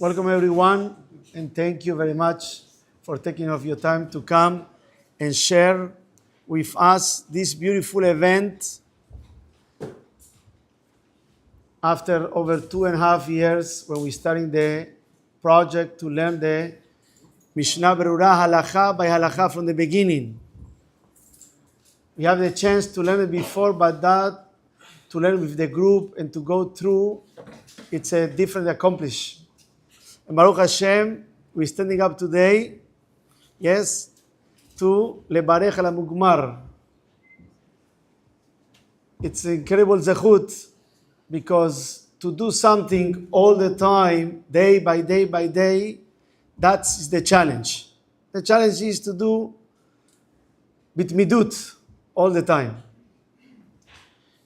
Welcome everyone, and thank you very much for taking off your time to come and share with us this beautiful event. After over 2.5 years, when we started the project to learn the Mishnah Berurah halacha by halacha from the beginning. We have the chance to learn it before, but that to learn with the group and to go through, it's a different accomplishment. And Baruch Hashem, we're standing up today, yes, to lebarech al mugmar. It's an incredible zechut, because to do something all the time, day by day by day, that's the challenge. The challenge is to do bitmidut all the time.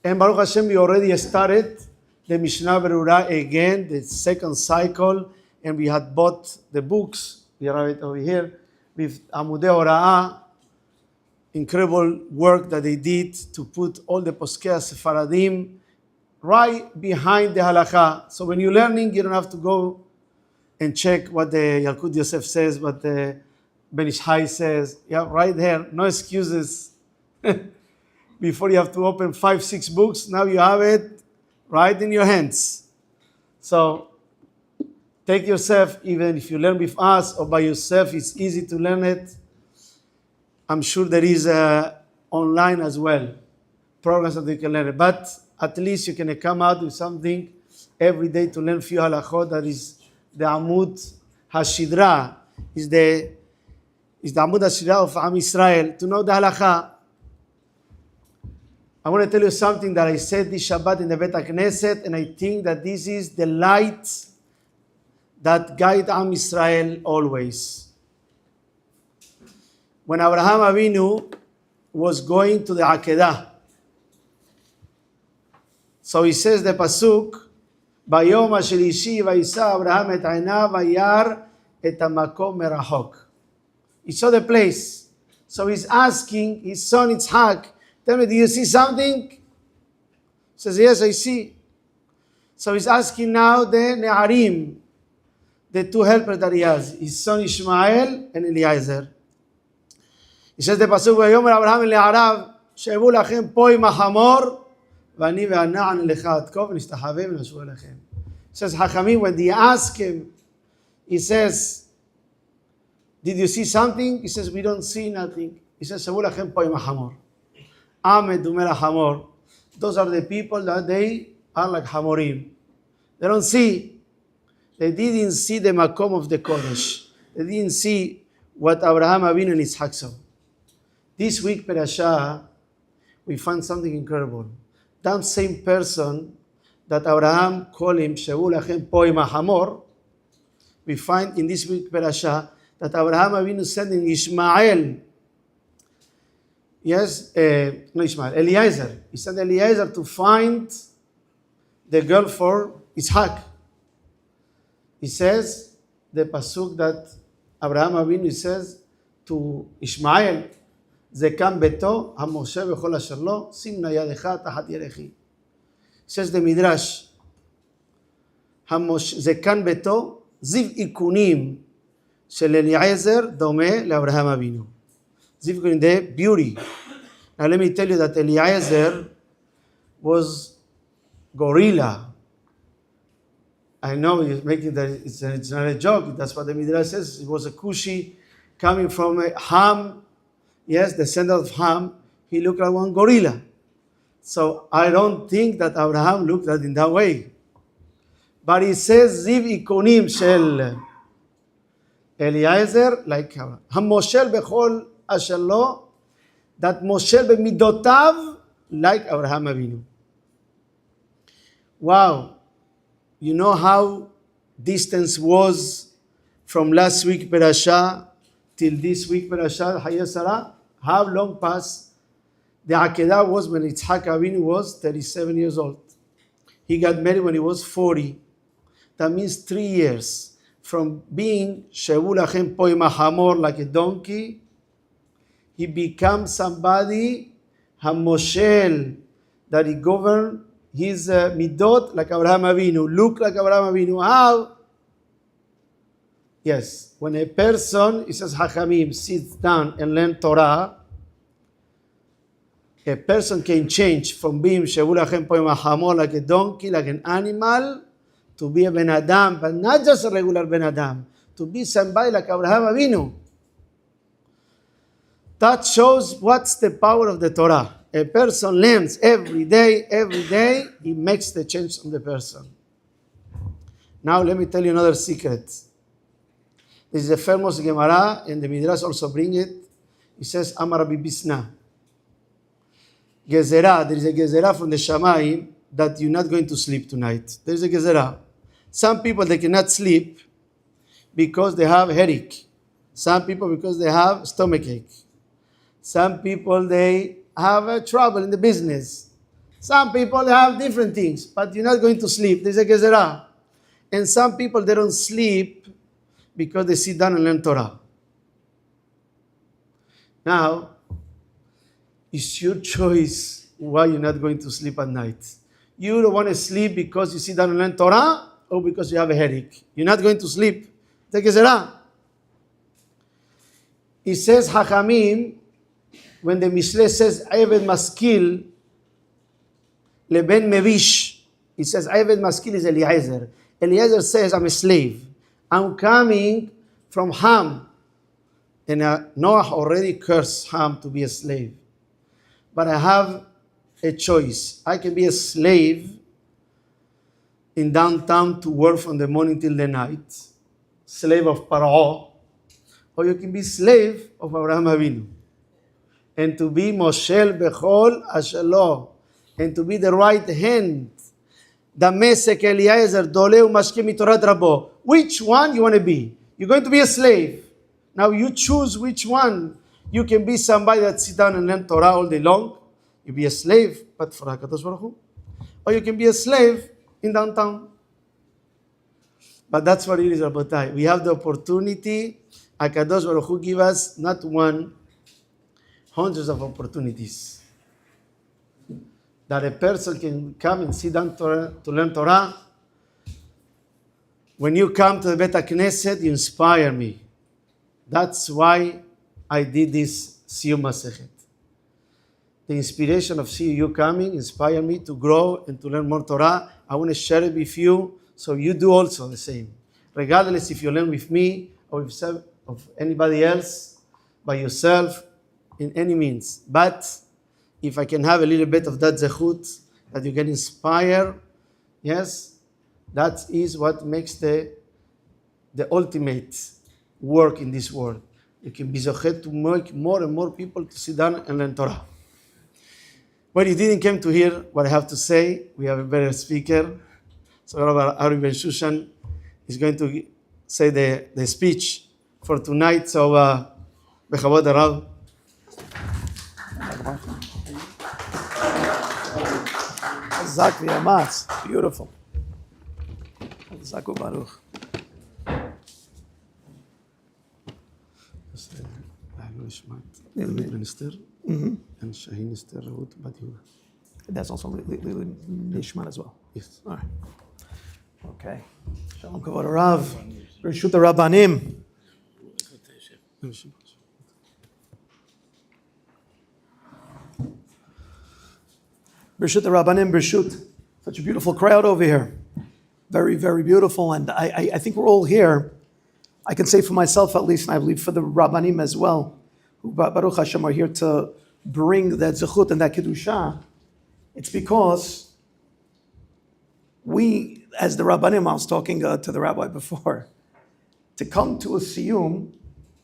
And Baruch Hashem, we already started the Mishnah Berurah again, the second cycle, and we had bought the books, we have it over here, with Amudei Hora'ah, incredible work that they did to put all the Poskei Sefaradim right behind the halakha. So when you're learning, you don't have to go and check what the Yalkut Yosef says, what the Ben Ish Hai says. Yeah, right there, no excuses. Before you have to open 5-6 books, now you have it right in your hands. So take yourself, even if you learn with us or by yourself, it's easy to learn it. I'm sure there is online as well, programs that you can learn it. But at least you can come out with something every day to learn few halachot. That is the Amud HaShidra, is the Amud HaShidra of Am Yisrael, to know the halakha. I want to tell you something that I said this Shabbat in the Bet HaKnesset, and I think that this is the light that guide Am Yisrael always. When Abraham Avinu was going to the Akedah, so he says the pasuk, Bayom HaShelishi Vayisa Abraham et Einav Vayar et HaMakom Merachok. He saw the place. So he's asking his son Yitzhak, tell me, do you see something? He says, yes, I see. So he's asking now the Ne'arim, the two helpers that he has, his son Ishmael and Eliezer. He says the pasuk, Vayomer Abraham le'arav, she'evu lachem po im ha'hamor, v'ani ve'ana'an lecha atkov, v'nishtachaveh v'nashu elechem. He says, Hachamim, when they ask him, he says, did you see something? He says, we don't see nothing. He says, she'evu lachem po im ha'hamor. Amed u'mer ha'hamor. Those are the people that they are like hamorim. They don't see. They didn't see the makom of the Kodesh. They didn't see what Abraham Avinu and Yitzhak saw. This week, Perashah, we find something incredible. That same person that Abraham called him, She'u lachem po im ha'hamor, we find in this week, Perashah, that Abraham Avinu sending Ishmael, Eliezer. He sent Eliezer to find the girl for Yitzhak. He says, the pasuk that Abraham Avinu says to Ishmael, Zekan beto, ha-moshe v'chol asher lo, sim na yadecha tahat yerechi. Says the Midrash, Zekan beto, ziv ikunim shel Eliezer dome le'Abraham Avinu. Ziv ikunim, the beauty. Now let me tell you that Eliezer was gorilla. I know you're making that it's not a joke. That's what the Midrash says. It was a Cushi coming from Ham. Yes, the descendant of Ham. He looked like one gorilla. So I don't think that Abraham looked at it in that way. But he says, Ziv ikonim shel Eliezer, like Hamoshel bechol asher lo, that Moshel b'midotav, like Abraham Avinu. Wow. You know how distance was from last week Perashah till this week Perashah, Hayasara? How long passed? The Akedah was when Yitzhak Avinu was 37 years old. He got married when he was 40. That means 3 years. From being She'u lachem po im ha'hamor, like a donkey, he becomes somebody, HaMoshel, that he governed his midot like Abraham Avinu, look like Abraham Avinu. How? Yes, when a person, it says Hachamim, sits down and learn Torah, a person can change from being Shevu Lachem Poem Hamor, like a donkey, like an animal, to be a Ben Adam, but not just a regular Ben Adam, to be somebody like Abraham Avinu. That shows what's the power of the Torah. A person learns every day, it makes the change on the person. Now let me tell you another secret. This is a famous Gemara, and the Midrash also bring it. It says, Amar Rabbi Bisna. Gezerah, there is a Gezerah from the Shamayim that you're not going to sleep tonight. There is a Gezerah. Some people, they cannot sleep because they have headache. Some people because they have stomachache. Some people, they have trouble in the business. Some people have different things, but you're not going to sleep. There's a Gezerah. And some people, they don't sleep because they sit down and learn Torah. Now, it's your choice why you're not going to sleep at night. You don't want to sleep because you sit down and learn Torah or because you have a headache. You're not going to sleep. Take a Gezerah. It says, Hachamim, when the Mishnah says, Eved Maskil, Leben Mevish, it says, Eved Maskil is Eliezer. Eliezer says, I'm a slave. I'm coming from Ham. And Noah already cursed Ham to be a slave. But I have a choice. I can be a slave in downtown to work from the morning till the night. Slave of Paro. Or you can be slave of Abraham Avinu. And to be Moshel Bechol Ashelo. And to be the right hand. Damesek Eliezer Doleu Mashke Mitorat Rabo. Which one you want to be? You're going to be a slave. Now you choose which one. You can be somebody that sit down and learn Torah all day long. You be a slave, but for HaKadosh Baruch Hu. Or you can be a slave in downtown. But that's what it is, Rabotai. We have the opportunity. HaKadosh Baruch Hu give us not one, hundreds of opportunities. That a person can come and sit down to learn Torah. When you come to the Bet HaKnesset, you inspire me. That's why I did this Siyum Masechet. The inspiration of seeing you coming inspired me to grow and to learn more Torah. I want to share it with you, so you do also the same. Regardless if you learn with me or with anybody else, by yourself, in any means. But if I can have a little bit of that zechut, that you get inspired, yes, that is what makes the ultimate work in this world. You can be zochet to make more and more people to sit down and learn Torah. Well, you didn't come to hear what I have to say. We have a better speaker. So Rabbi Ari Ben Shushan is going to say the speech for tonight. So, Bechavod Rav. Zak v'yamatz. Beautiful. Zaku Baruch. Minister and Shahin Esther Ruth Bat Yehuda. That's also Nishman as well. Yes. All right. Okay. Shalom Kavod Rav. Bereshut Rabbanim. Bereshut Rabbanim. Bereshut. Such a beautiful crowd over here. Very, very beautiful. And I think we're all here. I can say for myself at least, and I believe for the Rabbanim as well, who Baruch Hashem are here to bring that zechut and that kedusha. It's because we, as the Rabbanim, I was talking to the rabbi before, to come to a siyum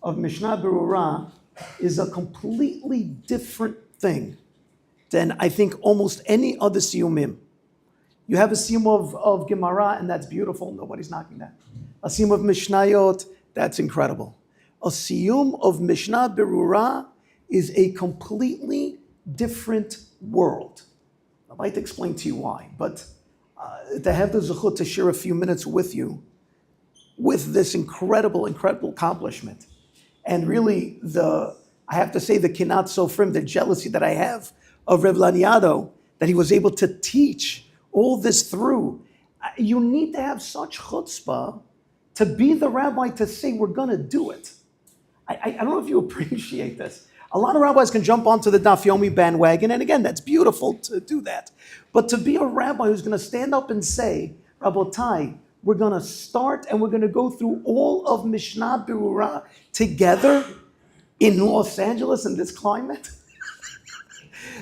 of Mishnah Berurah is a completely different thing than I think almost any other siyumim. You have a siyum of Gemara, and that's beautiful. Nobody's knocking that. A siyum of Mishnayot, that's incredible. A siyum of Mishnah Berurah is a completely different world. I'd like to explain to you why, but to have the zechut to share a few minutes with you with this incredible, incredible accomplishment. And really, I have to say, the kinat sofrim, the jealousy that I have of Rev Laniado, that he was able to teach all this through. You need to have such chutzpah to be the rabbi to say we're going to do it. I don't know if you appreciate this. A lot of rabbis can jump onto the Daf Yomi bandwagon, and again, that's beautiful to do that. But to be a rabbi who's going to stand up and say, Rabotai, we're going to start and we're going to go through all of Mishnah Berurah together in Los Angeles in this climate.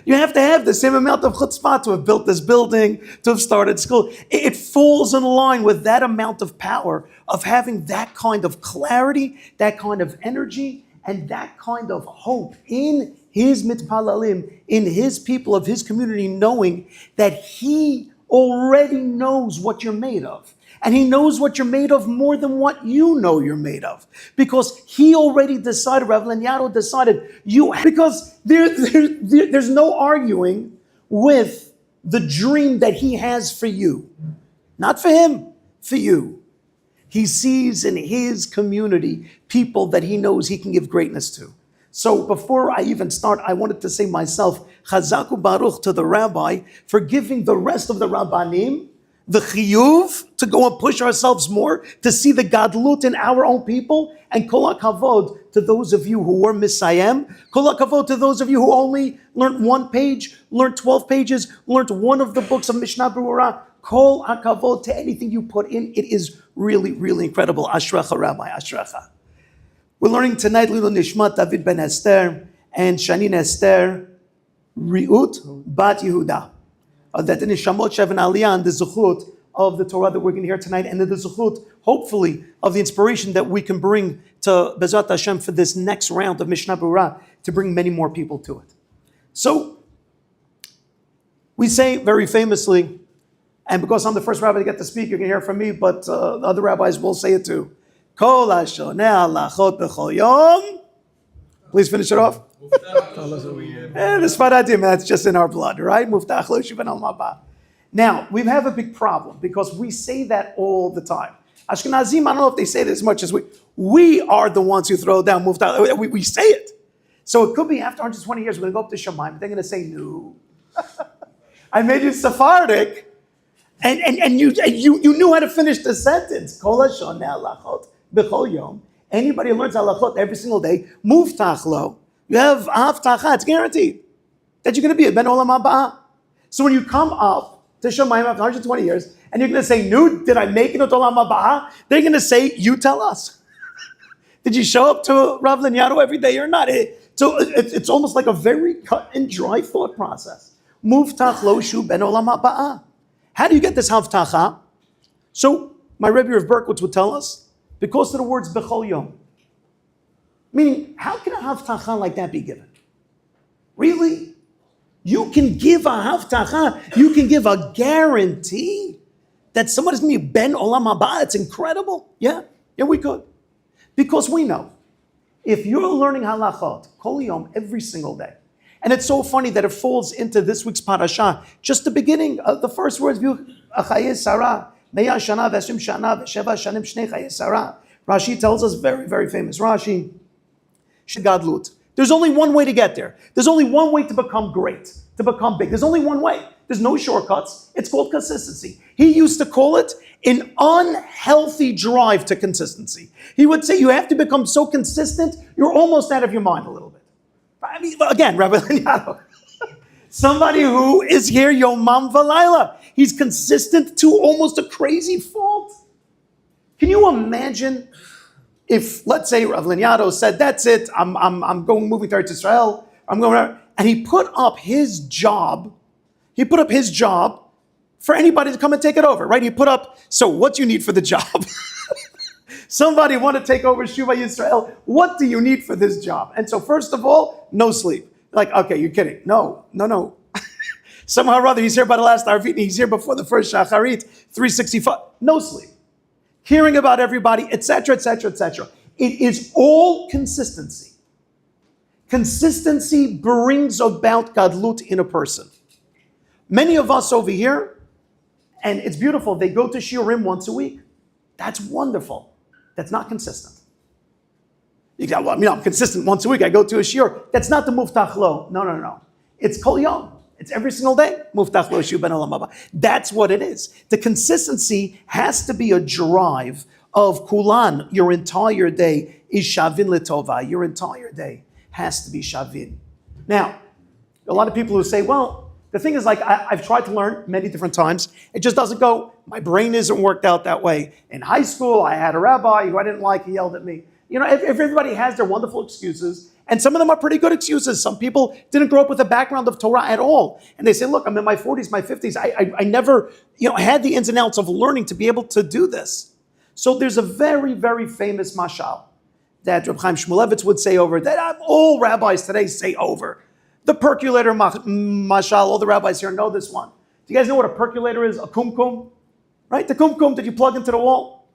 You have to have the same amount of chutzpah to have built this building, to have started school. It falls in line with that amount of power of having that kind of clarity, that kind of energy, and that kind of hope in his mitpalalim, in his people of his community, knowing that he already knows what you're made of. And he knows what you're made of more than what you know you're made of. Because he already decided, Rav Laniado decided, because there's no arguing with the dream that he has for you. Not for him, for you. He sees in his community people that he knows he can give greatness to. So before I even start, I wanted to say myself, Chazaku Baruch to the rabbi for giving the rest of the rabbanim the chiyuv to go and push ourselves more, to see the gadlut in our own people, and kol hakavod to those of you who were misayem, kol hakavod to those of you who only learned 1 page, learned 12 pages, learned one of the books of Mishnah Berurah, kol hakavod to anything you put in. It is really, really incredible. Ashracha, Rabbi, ashracha. We're learning tonight Lilu Nishmat David ben Esther and Shanin Esther Riut Bat Yehuda. That the Nishamot Shevan Aliyah and the Zuchut of the Torah that we're going to hear tonight, and the Zuchut, hopefully, of the inspiration that we can bring to Bezat Hashem for this next round of Mishnah Berurah to bring many more people to it. So, we say very famously, and because I'm the first rabbi to get to speak, you're going to hear from me, but the other rabbis will say it too. Kol hashoneh halachot b'chol yom. Please finish it off. And the Sfaradim, that's just in our blood, right? Muftach lo yeshivan al maba. Now, we have a big problem because we say that all the time. Ashkenazim, I don't know if they say it as much as we are the ones who throw down muftach. We say it. So it could be after 120 years, we're going to go up to Shemaim, they're going to say, no. I made you Sephardic, and you knew how to finish the sentence. Kol hashoneh halachot b'chol yom. Anybody who learns halachot every single day, muftach lo. You have haftacha, it's guaranteed that you're going to be a ben olam haba. So when you come up to Shemaim after 120 years, and you're going to say, "Nu, did I make it to olam haba?" They're going to say, "You tell us. Did you show up to Rav Laniado every day or not?" So it's almost like a very cut and dry thought process. Muftach lo shu ben olam haba. How do you get this haftacha? So my Rebbe of Berkowitz would tell us, because of the words bechol yom. Meaning, how can a haftacha like that be given? Really? You can give a haftacha, you can give a guarantee that somebody's going to be ben olam haba. It's incredible. Yeah, we could. Because we know, if you're learning halachot, kol yom, every single day, and it's so funny that it falls into this week's parasha, just the beginning, the first words, Achaye Sarah, Meya Shana, Veshim Shana, Vesheva Shanim Shnei Chaye Sarah. Rashi tells us, very, very famous Rashi, Gadlut. There's only one way to get there. There's only one way to become great, to become big. There's only one way. There's no shortcuts. It's called consistency. He used to call it an unhealthy drive to consistency. He would say you have to become so consistent, you're almost out of your mind a little bit. I mean, again, Rabbi Laniado, somebody who is here yomam v'layla. He's consistent to almost a crazy fault. Can you imagine if, let's say, Rav Laniado said, "That's it, I'm moving to Eretz Israel, I'm going," and he put up his job for anybody to come and take it over, right? He put up, so what do you need for the job? Somebody want to take over Shuvah Yisrael, what do you need for this job? And so first of all, no sleep. Like, okay, you're kidding. No. Somehow or other, he's here by the last Arvit, he's here before the first Shacharit, 365, no sleep. Hearing about everybody, etc., etc., etc. It is all consistency. Consistency brings about gadlut in a person. Many of us over here, and it's beautiful, they go to shiurim once a week. That's wonderful. That's not consistent. You go, well, I'm consistent once a week. I go to a shiur. That's not the muftach lo. No. It's kol yom. It's every single day. Muftach lo shu ben olam haba. That's what it is. The consistency has to be a drive of kulan, your entire day, is shavin letova. Your entire day has to be shavin. Now, a lot of people who say, well, the thing is, like, I've tried to learn many different times. It just doesn't go. My brain isn't worked out that way. In high school, I had a rabbi who I didn't like. He yelled at me. You know, if everybody has their wonderful excuses, and some of them are pretty good excuses. Some people didn't grow up with a background of Torah at all. And they say, look, I'm in my 40s, my 50s. I never, had the ins and outs of learning to be able to do this. So there's a very, very famous mashal that Reb Chaim Shmulevitz would say over, that all rabbis today say over. The percolator mashal, all the rabbis here know this one. Do you guys know what a percolator is? A kumkum? Right? The kumkum that you plug into the wall.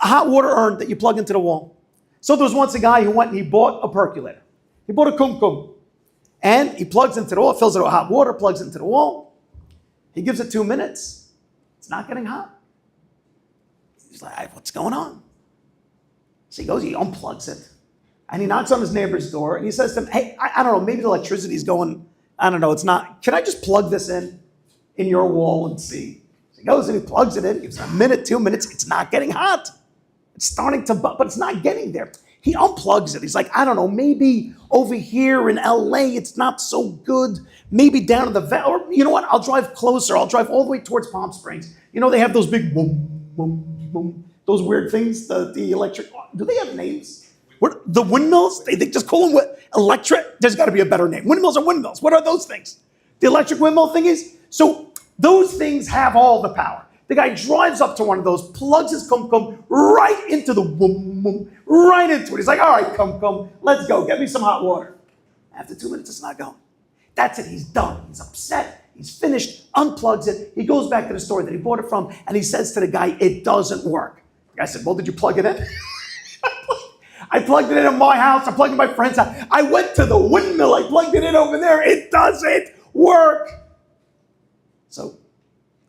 A hot water urn that you plug into the wall. So there was once a guy who went and he bought a percolator. He bought a kumkum. And he plugs into the wall, fills it with hot water, plugs it into the wall. He gives it 2 minutes. It's not getting hot. He's like, hey, what's going on? So he goes, he unplugs it. And he knocks on his neighbor's door and he says to him, hey, I don't know, maybe the electricity's going, I don't know, it's not, can I just plug this in your wall and see? So he goes and he plugs it in, gives it a minute, 2 minutes, it's not getting hot. It's starting to, but it's not getting there. He unplugs it. He's like, I don't know, maybe over here in LA, it's not so good. Maybe down in the valley, or you know what? I'll drive closer. I'll drive all the way towards Palm Springs. You know, they have those big boom, boom, boom, those weird things, the electric, do they have names? What, the windmills? They just call them electric. There's got to be a better name. Windmills are windmills. What are those things? The electric windmill thingies? So those things have all the power. The guy drives up to one of those, plugs his kumkum right into the boom, boom, right into it. He's like, all right, kumkum, let's go. Get me some hot water. After 2 minutes, it's not going. That's it. He's done. He's upset. He's finished. Unplugs it. He goes back to the store that he bought it from, and he says to the guy, it doesn't work. The guy said, well, did you plug it in? I plugged it in at my house. I plugged it in my friend's house. I went to the windmill. I plugged it in over there. It doesn't work. So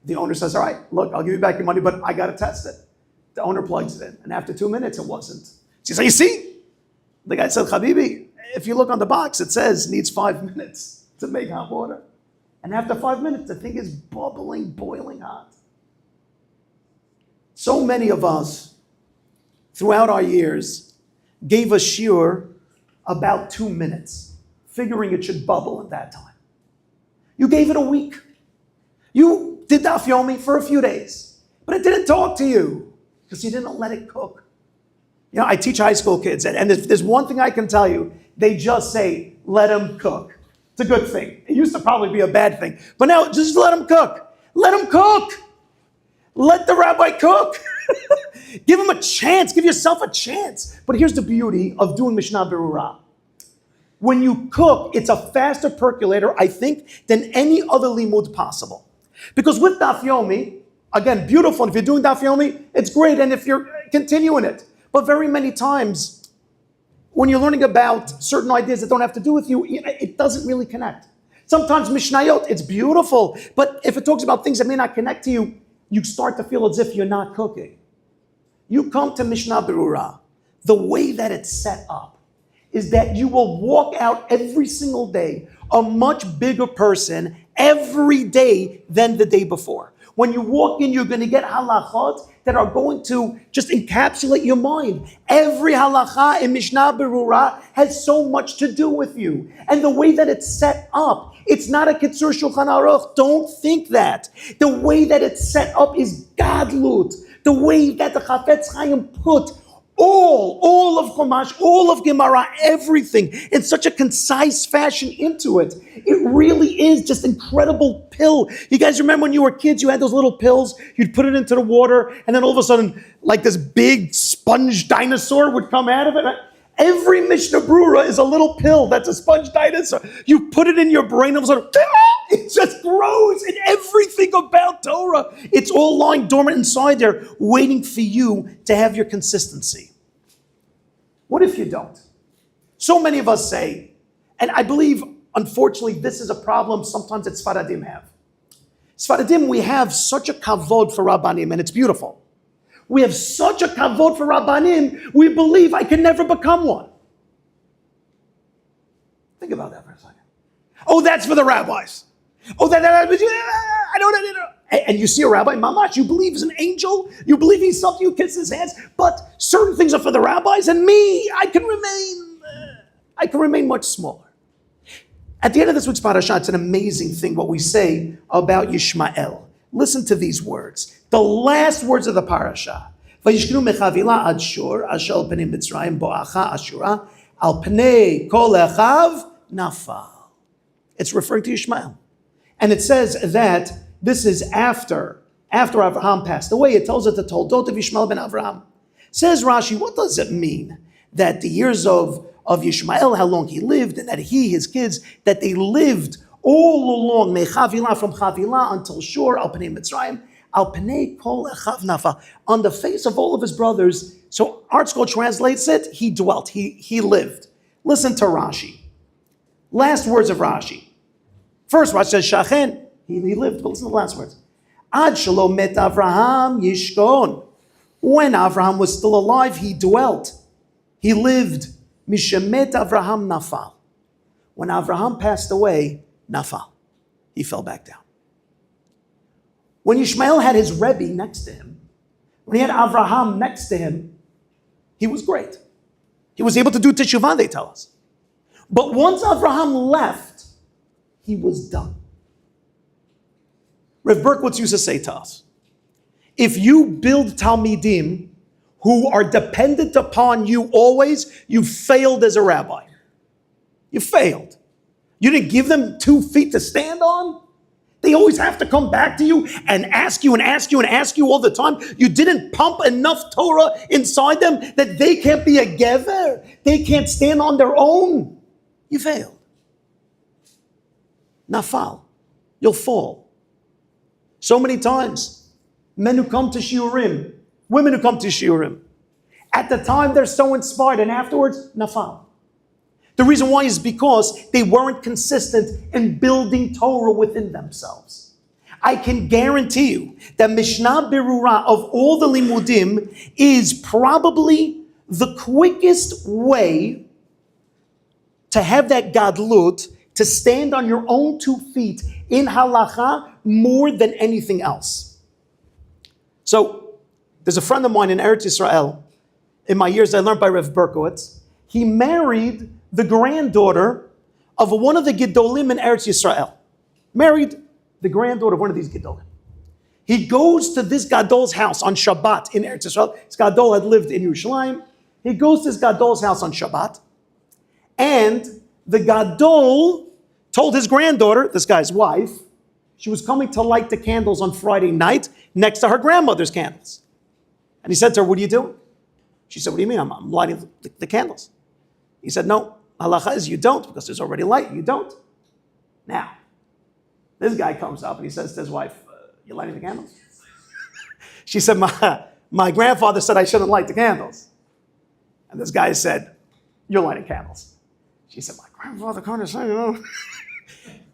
the owner says, all right, look, I'll give you back your money, but I got to test it. The owner plugs it in. And after 2 minutes, it wasn't. She says, you see? The guy said, Habibi, if you look on the box, it says needs 5 minutes to make hot water. And after 5 minutes, the thing is bubbling, boiling hot. So many of us, throughout our years, gave a shiur about 2 minutes, figuring it should bubble at that time. You gave it a week. You did daf yomi for a few days, but it didn't talk to you because you didn't let it cook. You know, I teach high school kids, and if there's one thing I can tell you, they just say, let them cook. It's a good thing. It used to probably be a bad thing, but now just let them cook. Let them cook. Let the rabbi cook. Give him a chance. Give yourself a chance. But here's the beauty of doing Mishnah Berurah. When you cook, it's a faster percolator, I think, than any other limud possible. Because with daf yomi, again, beautiful. And if you're doing daf yomi, it's great. And if you're continuing it. But very many times, when you're learning about certain ideas that don't have to do with you, it doesn't really connect. Sometimes Mishnayot, it's beautiful. But if it talks about things that may not connect to you, you start to feel as if you're not cooking. You come to Mishnah Berurah, the way that it's set up is that you will walk out every single day a much bigger person every day than the day before. When you walk in, you're going to get halachot that are going to just encapsulate your mind. Every halacha in Mishnah Berurah has so much to do with you. And the way that it's set up, it's not a Kitzur Shulchan Aruch. Don't think that. The way that it's set up is gadlut. The way that the Chafetz Chaim put all of Chumash, all of Gemara, everything in such a concise fashion into it. It really is just incredible pill. You guys remember when you were kids, you had those little pills, you'd put it into the water, and then all of a sudden, like this big sponge dinosaur would come out of it. Every Mishnah Berurah is a little pill that's a sponge dinosaur. You put it in your brain, all of a sudden, it just grows. And everything about Torah, it's all lying dormant inside there, waiting for you to have your consistency. What if you don't? So many of us say, and I believe, unfortunately, this is a problem sometimes that Sfaradim have. Sfaradim, we have such a kavod for Rabbanim, and it's beautiful. We have such a kavod for Rabbanim, we believe I can never become one. Think about that for a second. Oh, that's for the rabbis. Oh, I don't know. And you see a rabbi, mamash, you believe he's an angel, you believe he's something, you kiss his hands, but certain things are for the rabbis, and me, I can remain much smaller. At the end of this week's parasha, it's an amazing thing what we say about Yishmael. Listen to these words. The last words of the parasha. Vayishkenu mechavila ad shur, asher al pnei Mitzrayim bo'acha ashura, al pnei kol echav nafal. It's referring to Yishmael. And it says that this is after Avraham passed away. It tells us the Toldot of Yishmael ben Avraham. Says Rashi, what does it mean that the years of Yishmael, how long he lived, and that he, his kids, that they lived all along, mechavila, from Chavila until Shur, al pnei Mitzrayim, al pnei kol echav nafal, on the face of all of his brothers. So Art School translates it, he dwelt, he lived. Listen to Rashi. Last words of Rashi. First, Rashi says, Shachen, he lived, but listen to the last words. Ad shalom met Avraham yishkon. When Avraham was still alive, he dwelt. He lived. Mishemet Avraham nafal. When Avraham passed away, nafal. He fell back down. When Yishmael had his Rebbe next to him, when he had Avraham next to him, he was great. He was able to do teshuvah, they tell us. But once Avraham left, he was done. Rev Berkowitz used to say to us, if you build Talmidim who are dependent upon you always, you failed as a rabbi. You failed. You didn't give them 2 feet to stand on. They always have to come back to you and ask you and ask you and ask you all the time. You didn't pump enough Torah inside them that they can't be a gever. They can't stand on their own. You failed. Nafal. You'll fall. So many times, men who come to shiurim, women who come to shiurim, at the time they're so inspired, and afterwards, nafal. The reason why is because they weren't consistent in building Torah within themselves. I can guarantee you that Mishnah Berurah of all the limudim is probably the quickest way to have that gadlut, to stand on your own 2 feet in halacha more than anything else. So, there's a friend of mine in Eretz Yisrael. In my years, I learned by Rev Berkowitz. He married the granddaughter of one of the Gedolim in Eretz Yisrael. Married the granddaughter of one of these Gedolim. He goes to this Gadol's house on Shabbat in Eretz Yisrael. This Gadol had lived in Yerushalayim. He goes to this Gadol's house on Shabbat. And the Gadol told his granddaughter, this guy's wife, she was coming to light the candles on Friday night next to her grandmother's candles. And he said to her, what are you doing? She said, what do you mean? I'm lighting the candles. He said, no, halacha is you don't, because there's already light. You don't. Now, this guy comes up and he says to his wife, you lighting the candles? She said, my grandfather said I shouldn't light the candles. And this guy said, you're lighting candles. She said, my grandfather kind of said, you know.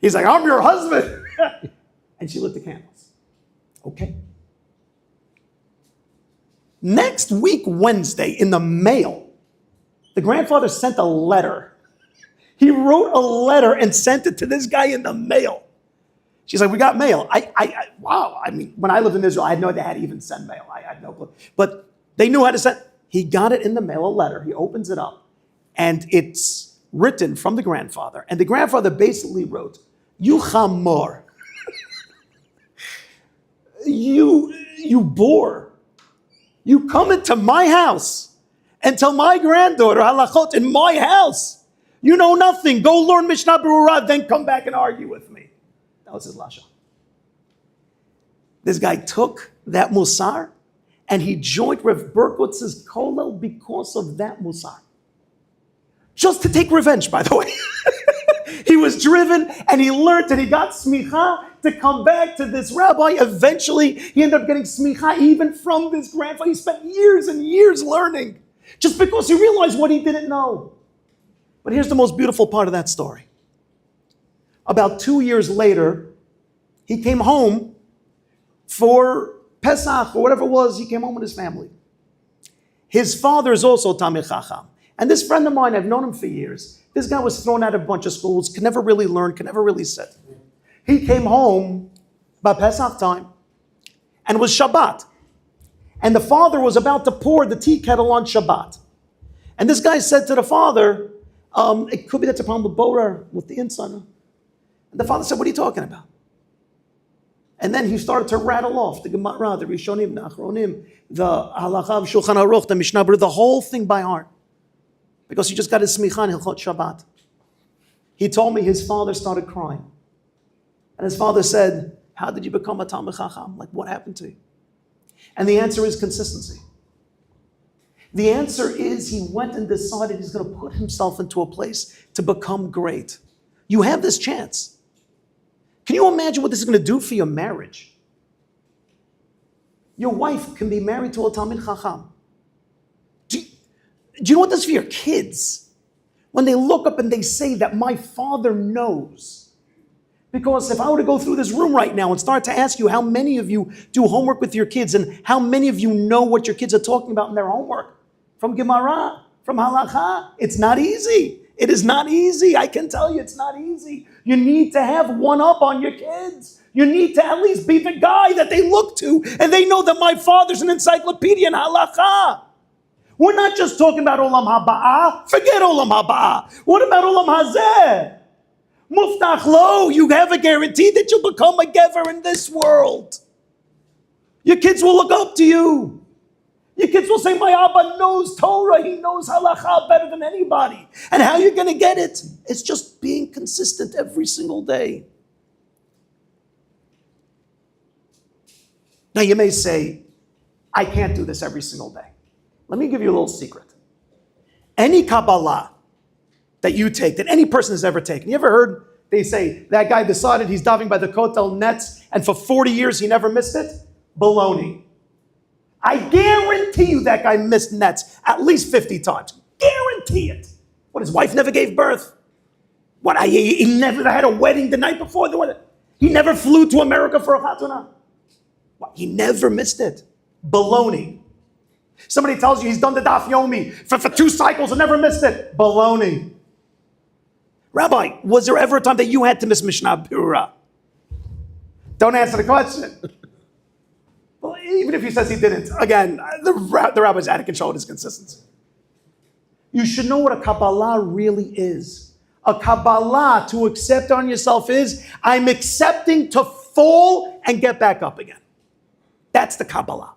He's like, I'm your husband. And she lit the candles. Okay. Next week, Wednesday, in the mail, the grandfather sent a letter. He wrote a letter and sent it to this guy in the mail. She's like, we got mail. Wow. I mean, when I lived in Israel, I had no idea how to even send mail. I had no clue. But they knew how to send. He got it in the mail, a letter. He opens it up. And it's written from the grandfather. And the grandfather basically wrote, you chamor. You bore. You come into my house and tell my granddaughter halachot in my house. You know nothing. Go learn Mishnah Berurah, then come back and argue with me. That was his lashon. This guy took that musar and he joined Rev Berkowitz's kollel because of that musar. Just to take revenge, by the way. He was driven and he learned and he got smicha to come back to this rabbi. Eventually, he ended up getting smicha even from this grandfather. He spent years and years learning just because he realized what he didn't know. But here's the most beautiful part of that story. About 2 years later, he came home for Pesach or whatever it was. He came home with his family. His father is also Talmid Chacham. And this friend of mine, I've known him for years. This guy was thrown out of a bunch of schools, could never really learn, could never really sit. He came home about Pesach time, and it was Shabbat. And the father was about to pour the tea kettle on Shabbat. And this guy said to the father, it could be that's a problem with Berurah, with the inside. And the father said, what are you talking about? And then he started to rattle off the Gemara, the Rishonim, the Achronim, the Halacha of Shulchan Aruch, the Mishnah, the whole thing by heart. Because he just got his smicha in Hilchot Shabbat. He told me his father started crying. And his father said, how did you become a Talmid Chacham? Like, what happened to you? And the answer is consistency. The answer is he went and decided he's going to put himself into a place to become great. You have this chance. Can you imagine what this is going to do for your marriage? Your wife can be married to a Talmid Chacham. Do you know what this is for your kids? When they look up and they say that my father knows. Because if I were to go through this room right now and start to ask you how many of you do homework with your kids and how many of you know what your kids are talking about in their homework, from Gemara, from Halacha, it's not easy. It is not easy. I can tell you it's not easy. You need to have one up on your kids. You need to at least be the guy that they look to and they know that my father's an encyclopedia in Halacha. We're not just talking about Olam Haba'ah. Forget Olam Haba'ah. What about Olam Hazeh? Muftach lo, you have a guarantee that you'll become a gever in this world. Your kids will look up to you. Your kids will say, my Abba knows Torah, he knows Halacha better than anybody. And how you're going to get it? It's just being consistent every single day. Now you may say, I can't do this every single day. Let me give you a little secret. Any Kabbalah that you take, that any person has ever taken. You ever heard they say, that guy decided he's diving by the Kotel nets and for 40 years he never missed it? Baloney. I guarantee you that guy missed nets at least 50 times. Guarantee it. What, his wife never gave birth? What, he never had a wedding the night before? He never flew to America for a Chatuna? What, he never missed it. Baloney. Somebody tells you he's done the Daf Yomi for 2 cycles and never missed it. Baloney. Rabbi, was there ever a time that you had to miss Mishnah Berurah? Don't answer the question. Well, even if he says he didn't, again, the rabbi's out of control with his consistency. You should know what a Kabbalah really is. A Kabbalah, to accept on yourself, is I'm accepting to fall and get back up again. That's the Kabbalah.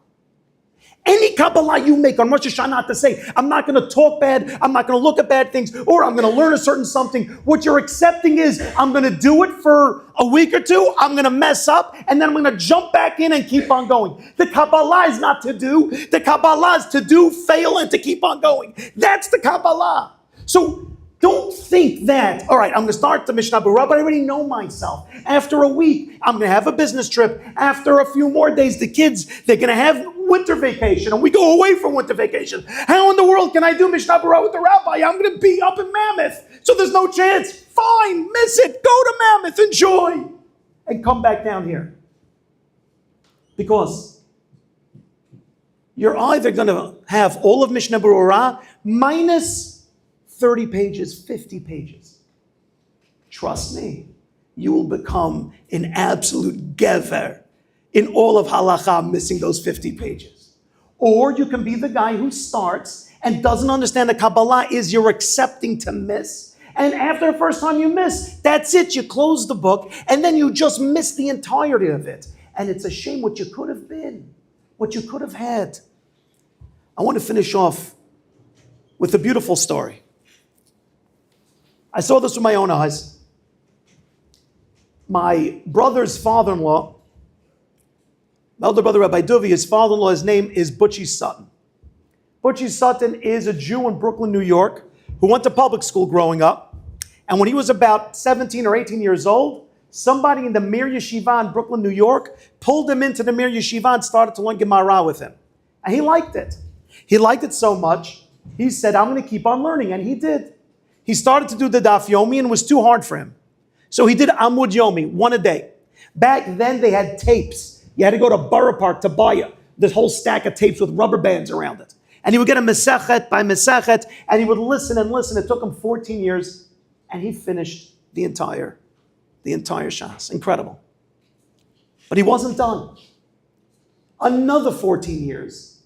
Any Kabbalah you make on Rosh Hashanah to say, I'm not going to talk bad, I'm not going to look at bad things, or I'm going to learn a certain something. What you're accepting is, I'm going to do it for a week or two, I'm going to mess up, and then I'm going to jump back in and keep on going. The Kabbalah is not to do. The Kabbalah is to do, fail, and to keep on going. That's the Kabbalah. So don't think that, all right, I'm going to start the Mishnah Berurah, but I already know myself. After a week, I'm going to have a business trip. After a few more days, the kids, they're going to have winter vacation, and we go away from winter vacation. How in the world can I do Mishnah Berurah with the rabbi? I'm going to be up in Mammoth, so there's no chance. Fine, miss it. Go to Mammoth, enjoy, and come back down here. Because you're either going to have all of Mishnah Berurah minus 30 pages, 50 pages. Trust me, you will become an absolute gever in all of halacha missing those 50 pages. Or you can be the guy who starts and doesn't understand that Kabbalah is you're accepting to miss. And after the first time you miss, that's it. You close the book and then you just miss the entirety of it. And it's a shame what you could have been, what you could have had. I want to finish off with a beautiful story. I saw this with my own eyes. My brother's father-in-law, my elder brother Rabbi Duvi, his father-in-law, his name is Butchie Sutton. Butchie Sutton is a Jew in Brooklyn, New York, who went to public school growing up. And when he was about 17 or 18 years old, somebody in the Mir Yeshiva in Brooklyn, New York, pulled him into the Mir Yeshiva and started to learn Gemara with him. And he liked it. He liked it so much, he said, I'm going to keep on learning. And he did. He started to do the Daf Yomi and it was too hard for him. So he did Amud Yomi, 1 a day. Back then they had tapes. You had to go to Borough Park to buy this whole stack of tapes with rubber bands around it. And he would get a Mesechet by Mesechet and he would listen and listen. It took him 14 years and he finished the entire Shas. Incredible. But he wasn't done. another 14 years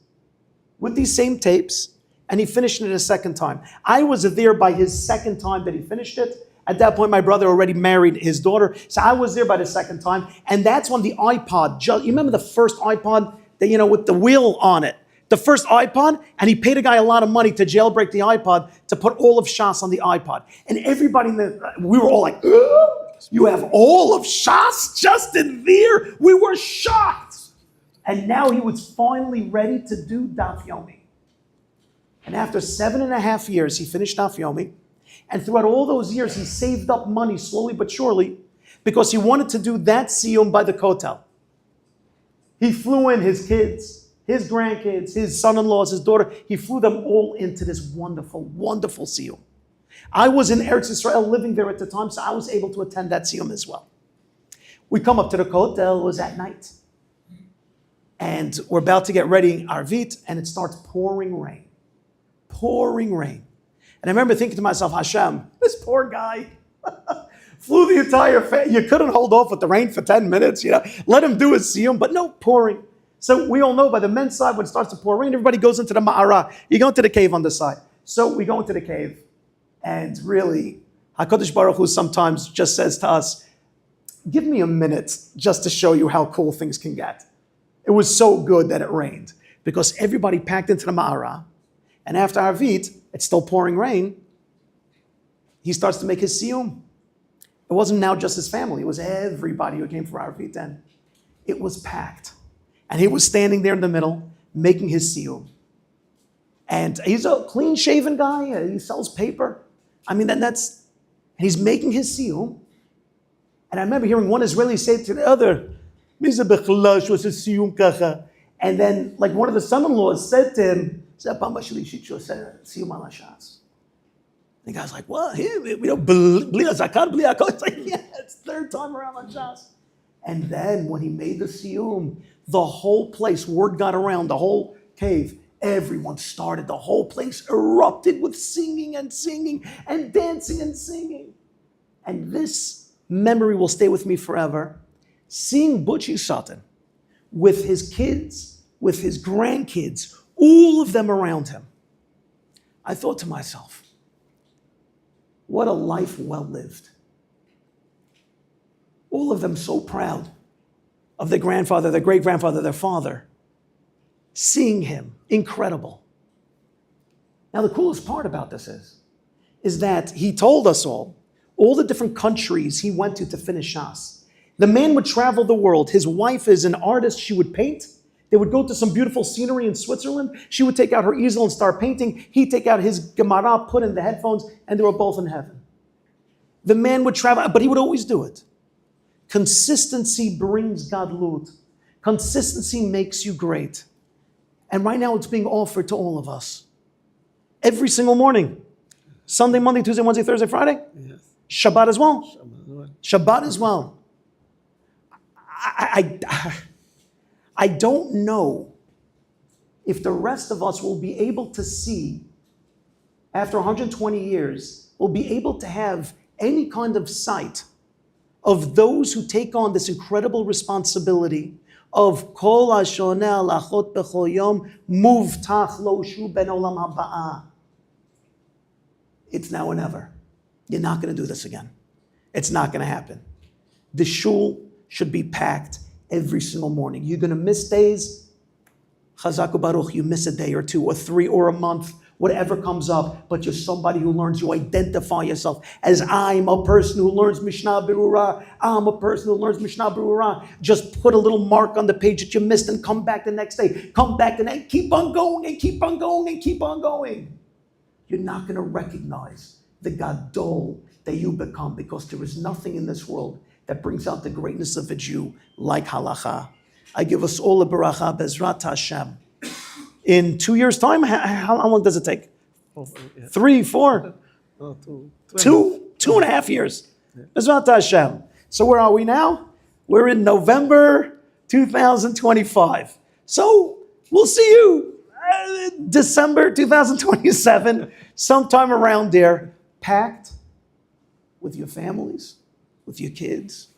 with these same tapes, and he finished it a second time. I was there by his second time that he finished it. At that point, my brother already married his daughter, so I was there by the second time, and that's when the iPod, you remember the first iPod, that, with the wheel on it? The first iPod, and he paid a guy a lot of money to jailbreak the iPod to put all of Shas on the iPod. And everybody, we were all like, you have all of Shas just in there? We were shocked. And now he was finally ready to do Daf Yomi. And after 7.5 years, he finished Daf Yomi. And throughout all those years, he saved up money slowly but surely because he wanted to do that Siyum by the Kotel. He flew in his kids, his grandkids, his son-in-laws, his daughter. He flew them all into this wonderful, wonderful Siyum. I was in Eretz Yisrael living there at the time, so I was able to attend that Siyum as well. We come up to the Kotel, it was at night. And we're about to get ready, Arvit, and it starts pouring rain. Pouring rain. And I remember thinking to myself, Hashem, this poor guy flew the entire family. You couldn't hold off with the rain for 10 minutes, let him do his Siyum, but no, pouring. So we all know by the men's side, when it starts to pour rain, everybody goes into the Ma'ara. You go into the cave on the side. So we go into the cave, and really, HaKadosh Baruch Hu sometimes just says to us, give me a minute just to show you how cool things can get. It was so good that it rained, because everybody packed into the Ma'ara, and after Arvit, it's still pouring rain, he starts to make his Siyum. It wasn't now just his family, it was everybody who came for Arvit then. It was packed. And he was standing there in the middle, making his Siyum. And he's a clean-shaven guy, he sells paper. And he's making his Siyum. And I remember hearing one Israeli say to the other, and then one of the son-in-laws said to him, the guy's like, what? We don't believe zakat, it's like, yeah, it's third time around on Shas. And then when he made the Siyum, the whole place, word got around, the whole cave, everyone started, the whole place erupted with singing and dancing and singing. And this memory will stay with me forever. Seeing Butchie Sutton with his kids, with his grandkids, all of them around him, I thought to myself, what a life well lived. All of them so proud of their grandfather, their great-grandfather, their father. Seeing him, incredible. Now the coolest part about this is that he told us all the different countries he went to finish Shas. The man would travel the world. His wife is an artist, she would paint. They would go to some beautiful scenery in Switzerland. She would take out her easel and start painting. He'd take out his Gemara, put in the headphones, and they were both in heaven. The man would travel, but he would always do it. Consistency brings gadlut. Consistency makes you great. And right now it's being offered to all of us. Every single morning. Sunday, Monday, Tuesday, Wednesday, Thursday, Friday? Yes. Shabbat as well. Shabbat as well. I don't know if the rest of us will be able to see, after 120 years, will be able to have any kind of sight of those who take on this incredible responsibility of Kol HaShoneh Lachot B'chol Yom Muvtach Lo Shu Ben Olam Haba'ah. It's now or never. You're not going to do this again. It's not going to happen. The shul should be packed every single morning. You're going to miss days. Chazaku Baruch, you miss a day or two or three or a month, whatever comes up, but you're somebody who learns, you identify yourself as I'm a person who learns Mishnah Berurah. I'm a person who learns Mishnah Berurah. Just put a little mark on the page that you missed and come back the next day. Come back and keep on going and keep on going and keep on going. You're not going to recognize the Gadol that you become, because there is nothing in this world that brings out the greatness of a Jew like halacha. I give us all a beracha, Bezrat Hashem. In 2 years' time, how long does it take? 3, 4? No, 2.5 years. Bezrat Hashem. So where are we now? We're in November 2025. So we'll see you December 2027, sometime around there, packed with your families, with your kids,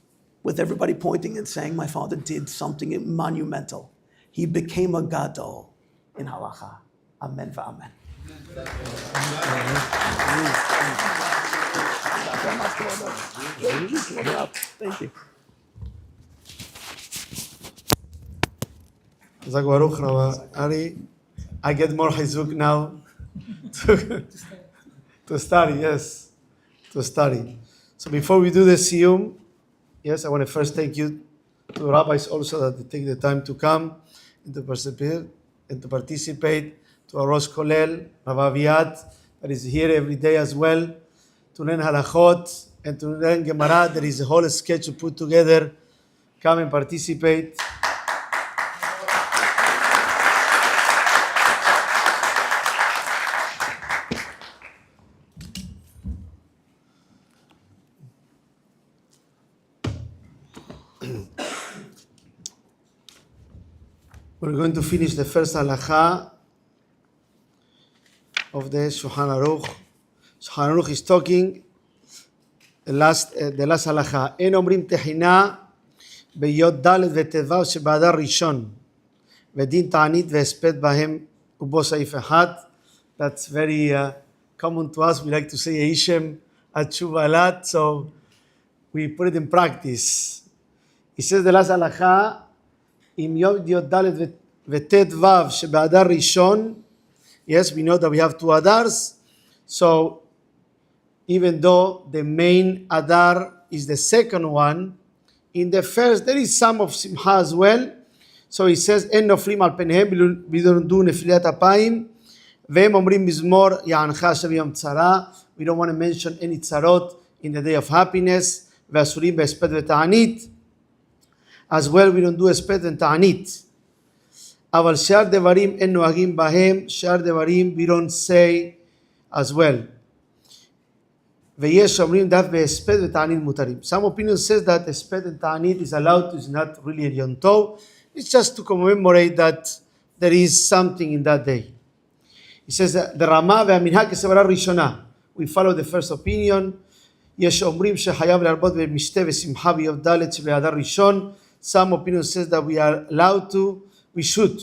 with everybody pointing and saying, my father did something monumental. he became a gadol in halacha. Amen v'amen. Thank you. Zak Baruch, Rabbi Ari. I get more chizuk now to study, yes, to study. So before we do the Siyum, yes, I want to first thank you to the rabbis also that they take the time to come and to participate, to our Rosh Kolel, Rabbi Aviad, that is here every day as well, to learn halachot and to learn Gemara. There is a whole schedule put together. Come and participate. We're going to finish the first halacha of the Shulchan Aruch. Shulchan Aruch is talking the last halacha. En omrim tehina beyod dalet vetevav shebadar rishon vedin ta'anit ve'esped bahem ubo saif echad. That's very common to us. We like to say Yishem atshuva alat, so we put it in practice. He says the last halacha. Im Yod Dalet Vetet Vav Shebadar Rishon. Yes, we know that we have two Adars. So, even though the main Adar is the second one, in the first there is some of Simcha as well. So he says, En noflim al penhem, we don't do nefiliat apayim. Ve'em omrim mizmor ya'ancha Hashem yom tzara. We don't want to mention any tzarot in the day of happiness. Ve'asurim be'esped ve'ta'anit. As well, we don't do esped and ta'anit. Aval shar devarim en noagim bahem, shar devarim we don't say as well. Ve'yesh omrim daf ve'esped ve'ta'anit mutarim. Some opinion says that esped and ta'anit is allowed, is not really a Yom Tov. It's just to commemorate that there is something in that day. He says that the Rama ve'aminha kesevara rishona. We follow the first opinion. Yesh omrim shechayav le'arbot ve'mishte ve'simcha v'yov dalet shebe'adar rishon. Some opinion says that we are allowed to, we should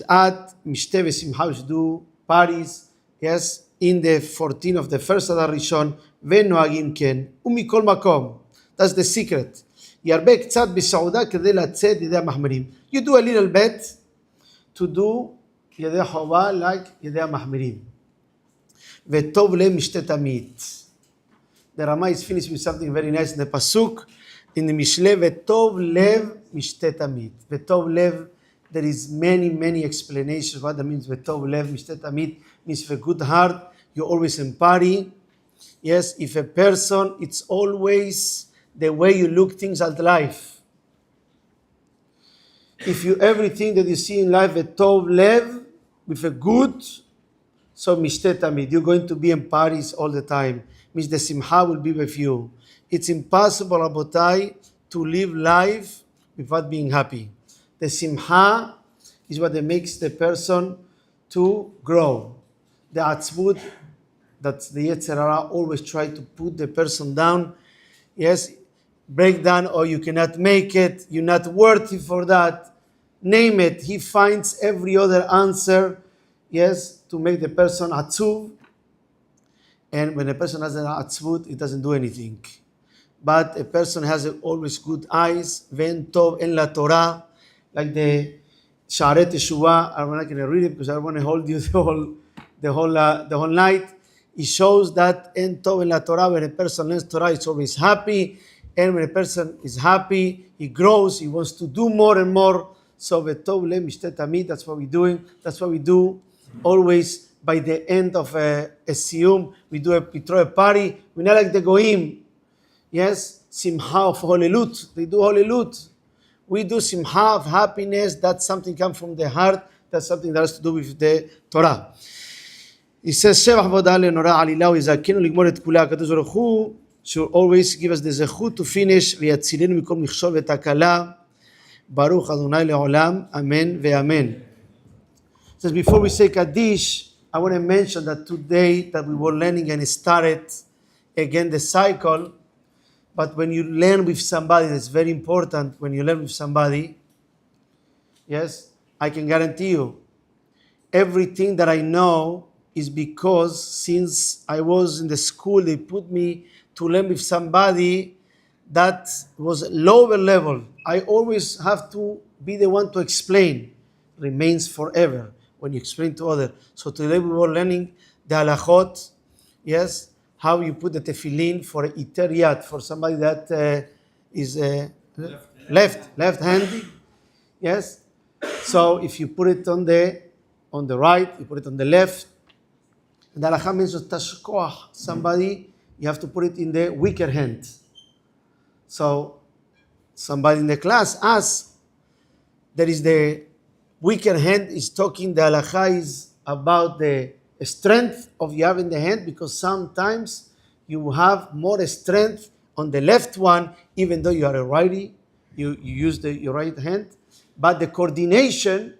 add Mishteh v'Simcha, we should do parties, yes, in the 14th of the first Adar Rishon, ve'noagim ken, umikol makom. That's the secret. ירבה קצת בסעודה כדי לצאת ידי המחמירים. You do a little bit to do ידי חובה like ידי המחמירים. וטוב להם משתה תמיד. The Rama is finished with something very nice in the Pasuk. In the Mishle, Vetov Lev Mishte Tamid. Vetov Lev, there is many explanations what that means. Vetov Lev Mishte Tamid means with a good heart, you're always in party. Yes, if a person, it's always the way you look things at life. If you everything that you see in life, Vetov Lev, with a good, so Mishte Tamid, you're going to be in parties all the time. Means the Simcha will be with you. It's impossible, Rabotai, to live life without being happy. The Simcha is what makes the person to grow. The Atzvut, that's the Yetzer Hara, always try to put the person down. Yes, break down, or you cannot make it, you're not worthy for that. Name it. He finds every other answer, yes, to make the person Atzuv. And when a person has an Atzvut, it doesn't do anything. But a person has always good eyes, Ven Tov en la Torah, like the Sha'arei Teshuvah. I'm not going to read it because I want to hold you the whole night. It shows that En Tov en la Torah, when a person learns Torah, it's always happy. And when a person is happy, he grows, he wants to do more and more. So Vetov le mishte tamid, that's what we're doing. That's what we do always by the end of a Siyum. We throw a party. We're not like the Goyim. Yes, Simcha of Holelut. They do Holelut. We do Simcha of happiness. That's something comes from the heart. That's something that has to do with the Torah. He says, Shevach vodah le'nora alilah u'yizakenu ligmor et kulei. HaKadosh Baruch Hu should always give us the zechut to finish. V'yatzilenu mikol michshol v'takala. Baruch Adonai le'olam. Amen ve'amen. Says, before we say Kaddish, I want to mention that today that we were learning and started again the cycle. But when you learn with somebody, that's very important. When you learn with somebody, yes, I can guarantee you, everything that I know is because since I was in the school, they put me to learn with somebody that was lower level. I always have to be the one to explain. Remains forever when you explain to others. So today we were learning the halachot, yes, how you put the tefillin for iteriat, for somebody that is left-handed, yes. So if you put it on the right, you put it on the left. And the halakha means tashkoach, somebody, you have to put it in the weaker hand. So somebody in the class asked, there is the weaker hand is talking, the halakha is about the strength of you have in the hand, because sometimes you have more strength on the left one, even though you are a righty, you use your right hand, but the coordination,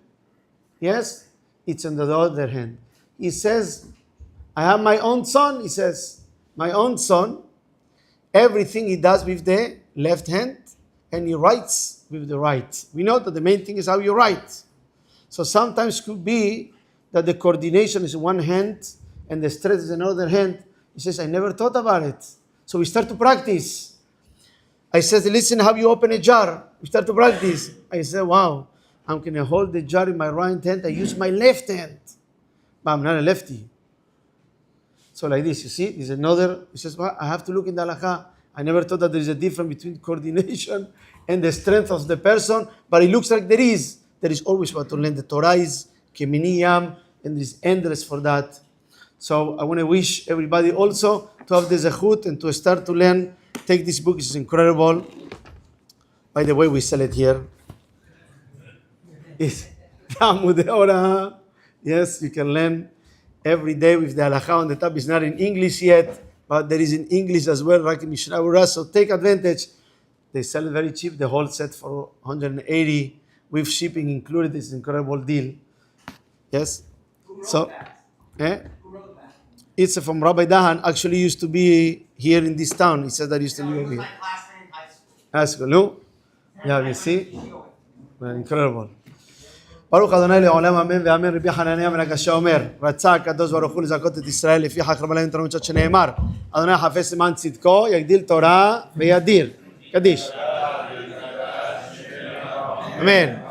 yes, it's on the other hand. He says, I have my own son. He says, my own son, everything he does with the left hand, and he writes with the right. We know that the main thing is how you write. So sometimes it could be that the coordination is one hand and the stress is another hand. He says, I never thought about it. So we start to practice. I said, listen how you open a jar. We start to practice. I said, wow, I'm going to hold the jar in my right hand. I use my left hand. But I'm not a lefty. So like this, you see, there's another, he says, well, I have to look in the halakha. I never thought that there's a difference between coordination and the strength of the person, but it looks like there is. There is always what to learn. The Torah is keminiyam, and it's endless for that. So I want to wish everybody also to have the zechut and to start to learn. Take this book, it's incredible. By the way, we sell it here. It's Talmud Torah. Yes, you can learn every day with the halakha on the top. It's not in English yet, but there is in English as well, like in Mishnah Berurah. So take advantage. They sell it very cheap, the whole set for 180 with shipping included. It's an incredible deal. Yes. So, it's from Rabbi Dahan. Actually, used to be here in this town. He said that he used to live over here. High school, no? Yeah, you see? Incredible. ברוך אדוני לעולם אמן ואמן. רבי חנניה בן הקשה אומר, רצה הקדוש ברוך הוא לזכות את ישראל לפי חכם עליהם תורה ומצוות שנאמר, אדוני חפש למען צדקו, יגדיל תורה וידיר. קדיש. אמן.